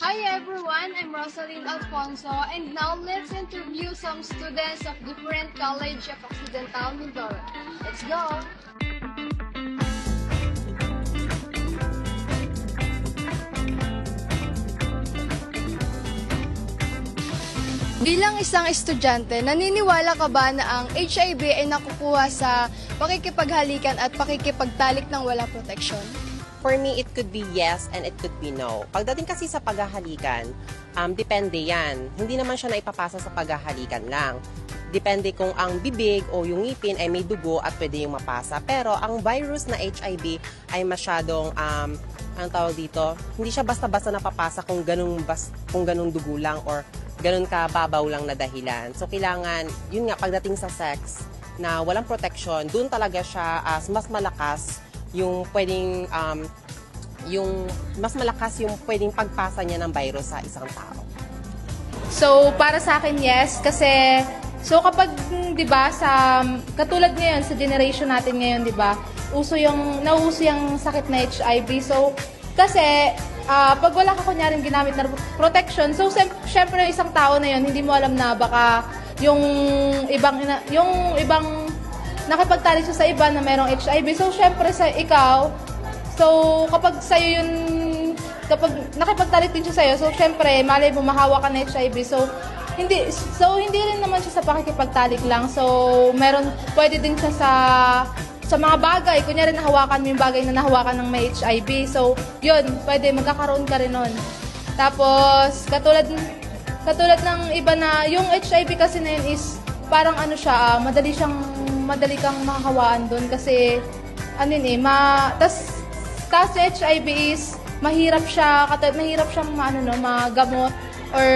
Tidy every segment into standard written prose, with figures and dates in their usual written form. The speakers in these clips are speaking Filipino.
Hi everyone, I'm Rosaline Alfonso, and now let's interview some students of different College of Occidental Mindoro. Let's go! Bilang isang estudyante, naniniwala ka ba na ang HIV ay nakukuha sa pakikipaghalikan at pakikipagtalik ng walang proteksyon? For me, it could be yes and it could be no. Pagdating kasi sa paghahalikan, depende yan. Hindi naman siya naipapasa sa paghahalikan lang. Depende kung ang bibig o yung ngipin ay may dugo at pwede yung mapasa. Pero ang virus na HIV ay masyadong, ang tawag dito, hindi siya basta-basta napapasa kung ganung dugo lang or ganun ka babaw lang na dahilan. So kailangan, yun nga, pagdating sa sex na walang protection, dun talaga siya mas malakas yung pwedeng mas malakas yung pwedeng pagpasa niya ng virus sa isang tao. So para sa akin yes kasi kapag 'di ba sa katulad ngayon sa generation natin ngayon 'di ba nauuso yung sakit na HIV. So kasi pag wala ka kunyaring ginamit na protection, so syempre isang tao na 'yon hindi mo alam na baka yung ibang nakipagtalik siya sa iba na mayroong HIV. So, syempre sa ikaw, kapag nakipagtalik din siya sa'yo, so, syempre, malay mo, mahawa ka na HIV. So, hindi rin naman siya sa pakikipagtalik lang. So, pwede din siya sa mga bagay. Kunyari, nahawakan mo yung bagay na nahawakan ng may HIV. So, yun, pwede, magkakaroon ka rin nun. Tapos, katulad ng iba na, yung HIV kasi na yun is, parang madali kang makakawaan doon kasi tas HIV is mahirap siyang magamot or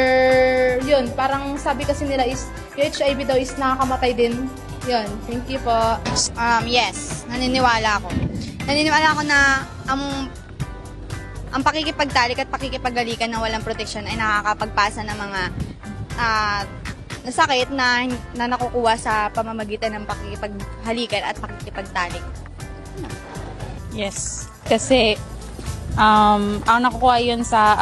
yun, parang sabi kasi nila is yung HIV daw is nakakamatay din. Yun, thank you po. Yes, naniniwala ako. Naniniwala ako na ang pakikipagtalik at pakikipagalikan na walang proteksyon ay nakakapagpasa ng mga na sakit na nakukuha sa pamamagitan ng pakikipaghalikan at pakikipagtalik. Yes, kasi ang nakukuha yun sa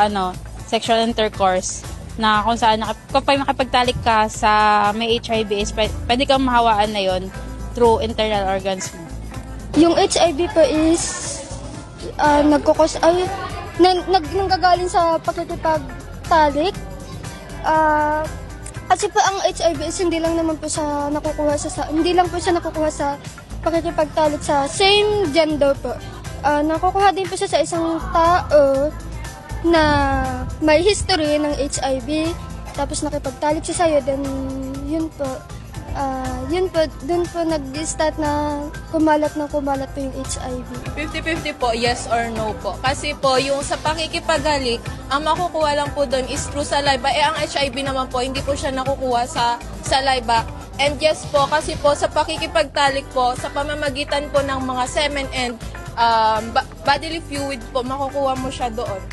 sexual intercourse na kung saan kapag makipagtalik ka sa may HIV is pwede kang mahawaan na yun through internal organs mo. Yung HIV po is nanggagaling sa pakikipagtalik. Kasi po ang HIV is hindi lang po siya nakukuha sa pakikipagtalik sa same gender po. Nakukuha din po siya sa isang tao na may history ng HIV, tapos nakipagtalik siya sa'yo, then yun po, dun po nag-start na kumalat po yung HIV. 50-50 po, yes or no po. Kasi po, yung sa pakikipaghalik, ang makukuha lang po doon is through saliva. Ang HIV naman po, hindi po siya nakukuha sa saliva. And yes po, kasi po sa pakikipagtalik po, sa pamamagitan po ng mga semen and bodily fluid po, makukuha mo siya doon.